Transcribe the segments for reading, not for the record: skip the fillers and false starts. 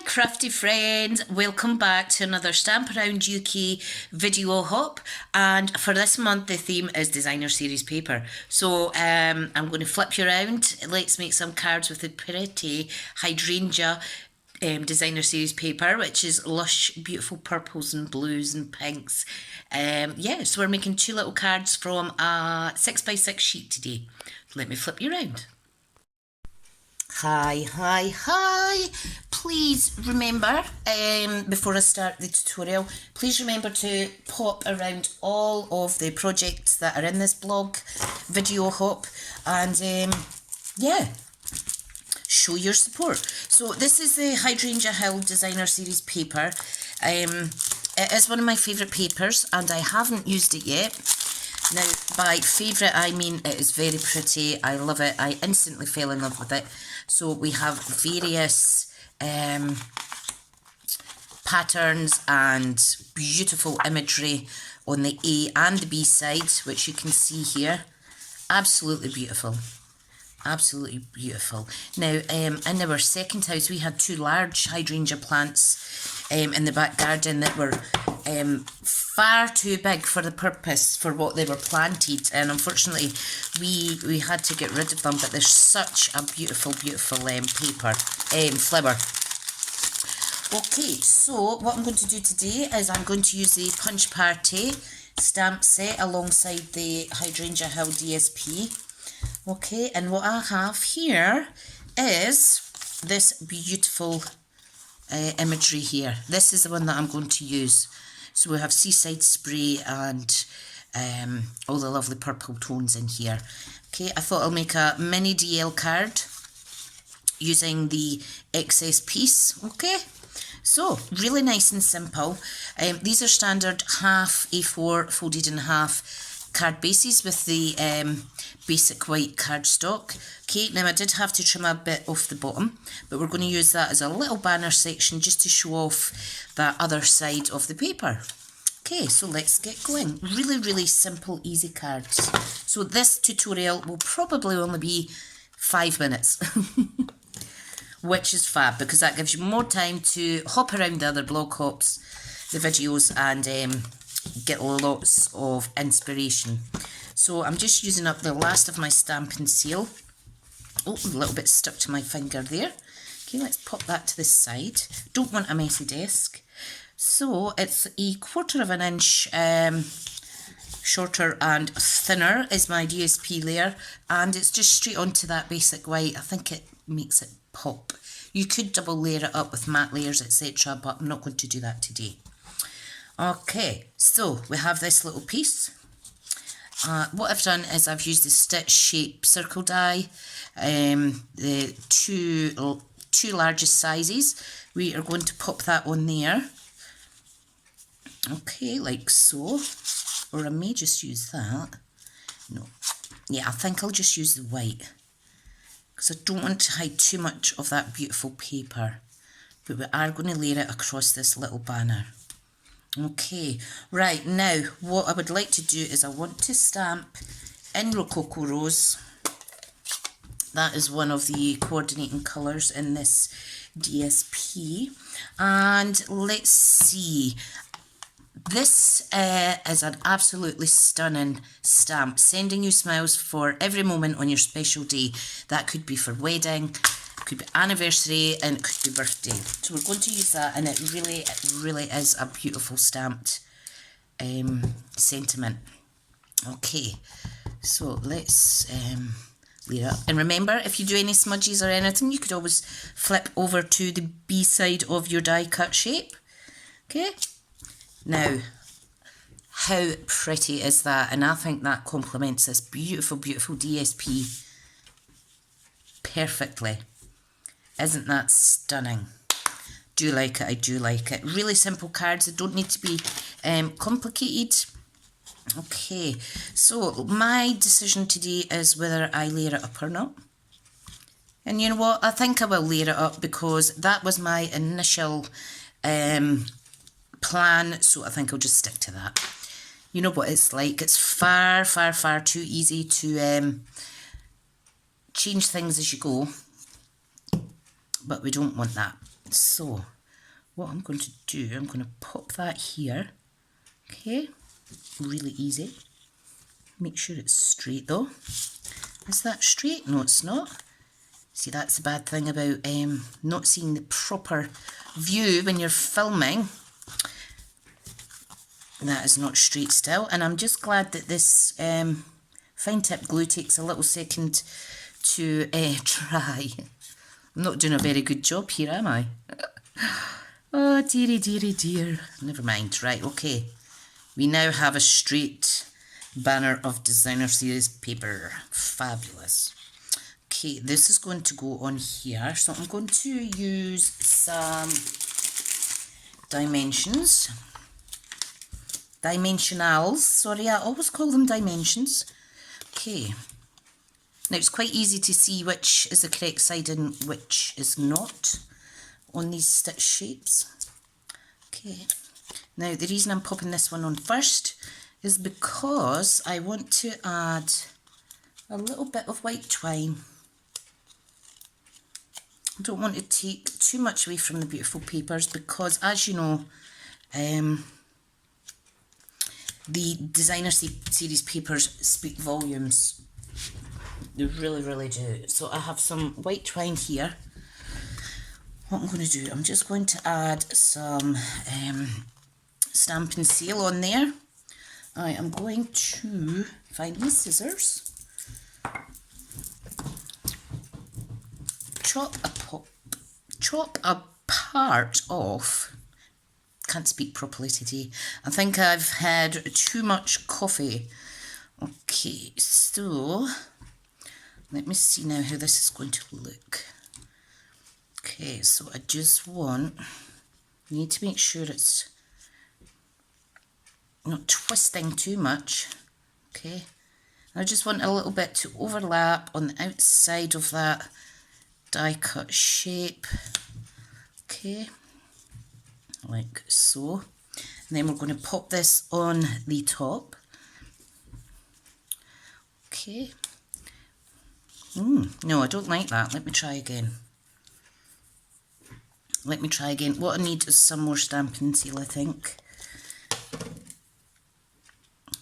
Crafty friends, welcome back to another Stamp Around UK video hop, and for this month the theme is designer series paper. So I'm going to flip you around. Let's make some cards with the pretty Hydrangea designer series paper, which is lush beautiful purples and blues and pinks. Yeah, so we're making two little cards from a 6x6 sheet today. Let me flip you around. Hi. Please remember, before I start the tutorial, please remember to pop around all of the projects that are in this blog video hop, and yeah, show your support. So this is the Hydrangea Hill designer series paper. It is one of my favourite papers and I haven't used it yet. Now, by favourite, I mean it is very pretty. I love it. I instantly fell in love with it. So we have various patterns and beautiful imagery on the A and the B side, which you can see here. Absolutely beautiful. Absolutely beautiful. Now, in our second house, we had two large hydrangea plants in the back garden that were far too big for the purpose for what they were planted, and unfortunately we had to get rid of them, but they're such a beautiful paper flower. Okay, so what I'm going to do today is I'm going to use the Punch Party stamp set alongside the Hydrangea Hill DSP. Okay, and what I have here is this beautiful imagery here. This is the one that I'm going to use. So we have Seaside Spray and all the lovely purple tones in here. Okay, I thought I'll make a mini DL card using the excess piece. Okay, so really nice and simple. These are standard half A4 folded in half card bases with the basic white cardstock. Okay, now I did have to trim a bit off the bottom, but we're going to use that as a little banner section just to show off that other side of the paper. Okay, so let's get going. Really simple, easy cards. So this tutorial will probably only be 5 minutes, which is fab because that gives you more time to hop around the other blog hops, the videos, and get lots of inspiration. So I'm just using up the last of my Stampin' seal. Oh, a little bit stuck to my finger there. Okay, let's pop that to the side. Don't want a messy desk. So it's a 1/4 of an inch shorter and thinner is my DSP layer, and it's just straight onto that basic white. I think it makes it pop. You could double layer it up with matte layers, etc., but I'm not going to do that today. Okay, so we have this little piece. What I've done is I've used the stitch shape circle die, the two largest sizes. We are going to pop that on there. Okay, like so. Or I may just use that. No. Yeah, I think I'll just use the white, because I don't want to hide too much of that beautiful paper. But we are going to layer it across this little banner. Okay, right, now what I would like to do is I want to stamp in Rococo Rose. That is one of the coordinating colours in this DSP. And let's see, this is an absolutely stunning stamp, sending you smiles for every moment on your special day. That could be for wedding, could be anniversary, and it could be birthday. So we're going to use that, and it really is a beautiful stamped sentiment. Okay, so let's layer up. And remember, if you do any smudges or anything, you could always flip over to the B side of your die cut shape. Okay, now how pretty is that? And I think that complements this beautiful DSP perfectly. Isn't that stunning? Do like it, I do like it. Really simple cards, they don't need to be complicated. Okay, so my decision today is whether I layer it up or not. And you know what, I think I will layer it up because that was my initial plan, so I think I'll just stick to that. You know what it's like, it's far too easy to change things as you go. but we don't want that. So what I'm going to do, I'm going to pop that here. Okay, really easy. Make sure it's straight though. Is that straight? No, it's not. See, that's the bad thing about not seeing the proper view when you're filming. That is not straight still, and I'm just glad that this fine tip glue takes a little second to dry. I'm not doing a very good job here, am I? Oh, dearie, dearie, dear. Never mind. Right, okay. We now have a straight banner of designer series paper. Fabulous. Okay, this is going to go on here. So I'm going to use some dimensions. Dimensionals. Sorry, I always call them dimensions. Okay. Now it's quite easy to see which is the correct side and which is not on these stitch shapes. Okay. Now the reason I'm popping this one on first is because I want to add a little bit of white twine. I don't want to take too much away from the beautiful papers because, as you know, the designer series papers speak volumes. They really, really do. So I have some white twine here. What I'm going to do, I'm just going to add some Stampin' Seal on there. I am going to find my scissors. Chop a part off. Can't speak properly today. I think I've had too much coffee. Okay, so let me see now how this is going to look. Okay, so I just need to make sure it's not twisting too much. Okay, I just want a little bit to overlap on the outside of that die cut shape. Okay, like so. And then we're going to pop this on the top. Okay. No, I don't like that. Let me try again. What I need is some more Stampin' Seal, I think.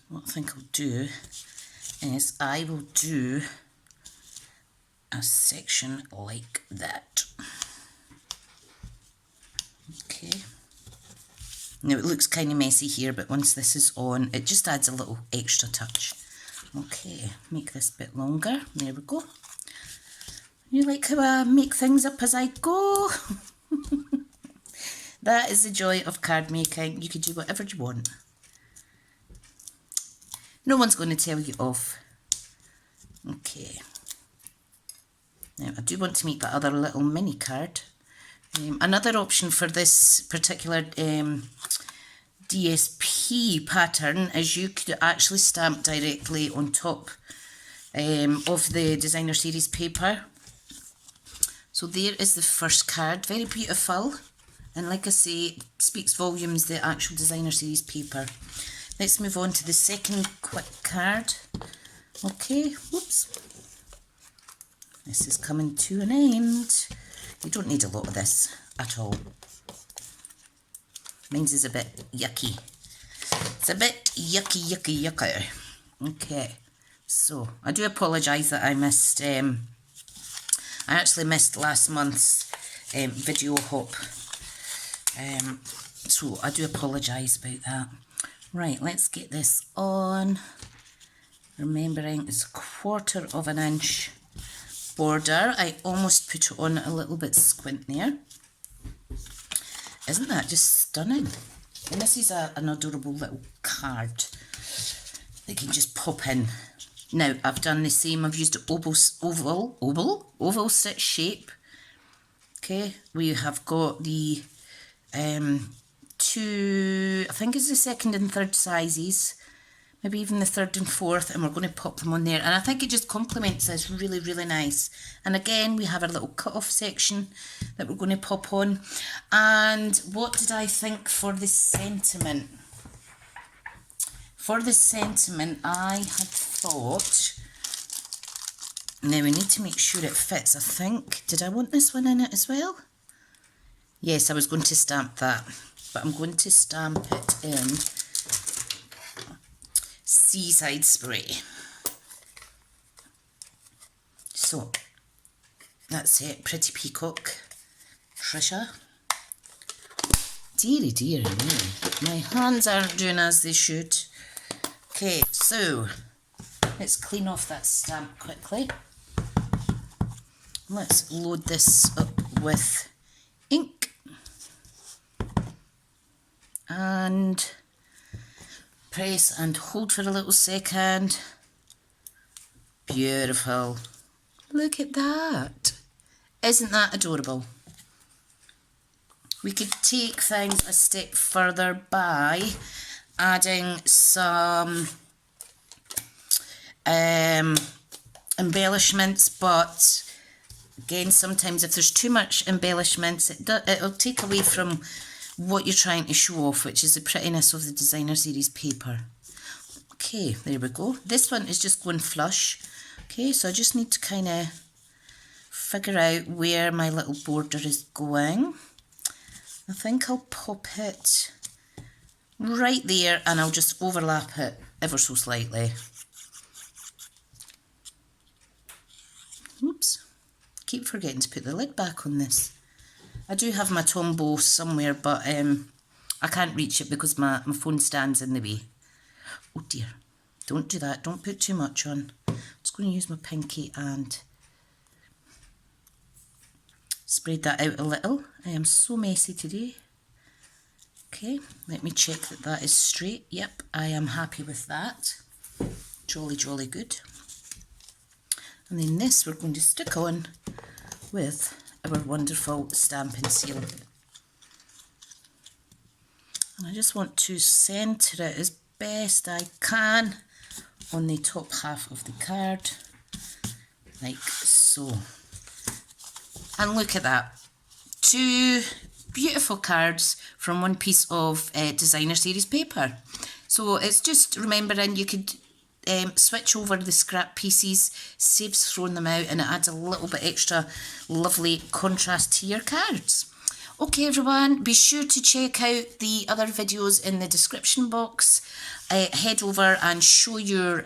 What I think I'll do is I will do a section like that. Okay. Now it looks kind of messy here, but once this is on, it just adds a little extra touch. Okay, make this a bit longer. There we go. You like how I make things up as I go? That is the joy of card making. You can do whatever you want. No one's going to tell you off. Okay. Now I do want to make that other little mini card. Another option for this particular DSP pattern is you could actually stamp directly on top of the designer series paper. So there is the first card, very beautiful, and like I say, it speaks volumes, the actual designer series paper. Let's move on to the second quick card. Okay, whoops. This is coming to an end. You don't need a lot of this at all. Mine's is a bit yucky. It's a bit yucky. Okay, so I do apologise that I missed, I actually missed last month's video hop. So I do apologise about that. Right, let's get this on. Remembering it's 1/4 of an inch border. I almost put it on a little bit squint there. Isn't that just stunning? And this is an adorable little card that can just pop in. Now I've done the same. I've used oval stitch shape. Okay, we have got the two, I think it's the second and third sizes, maybe even the third and fourth, and we're going to pop them on there, and I think it just complements this really, really nice. And again, we have a little cut off section that we're going to pop on. And what did I think for the sentiment? For the sentiment, I had thought, now we need to make sure it fits. I think, did I want this one in it as well? Yes, I was going to stamp that, but I'm going to stamp it in Seaside Spray. So, that's it, Pretty Peacock, Tricia. Deary, deary me, my hands aren't doing as they should. Okay, so let's clean off that stamp quickly. Let's load this up with ink and press and hold for a little second. Beautiful. Look at that. Isn't that adorable? We could take things a step further by adding some embellishments, but again, sometimes if there's too much embellishments, it'll take away from what you're trying to show off, which is the prettiness of the designer series paper. Okay, there we go. This one is just going flush. Okay, so I just need to kind of figure out where my little border is going. I think I'll pop it right there and I'll just overlap it ever so slightly. Oops, keep forgetting to put the lid back on this. I do have my Tombow somewhere, but I can't reach it because my phone stands in the way. Oh dear, don't do that, don't put too much on. I'm just going to use my pinky and spread that out a little. I am so messy today. Okay, let me check that that is straight. Yep, I am happy with that. Jolly, jolly good. And then this we're going to stick on with our wonderful Stampin' seal. And I just want to centre it as best I can on the top half of the card, like so. And look at that, 2 beautiful cards from one piece of designer series paper. So it's just remembering you could switch over the scrap pieces, saves throwing them out, and it adds a little bit extra lovely contrast to your cards. Okay everyone, be sure to check out the other videos in the description box. Head over and show your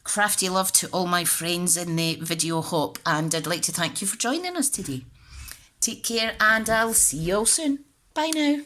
crafty love to all my friends in the video hop, and I'd like to thank you for joining us today. Take care and I'll see you all soon. Bye now.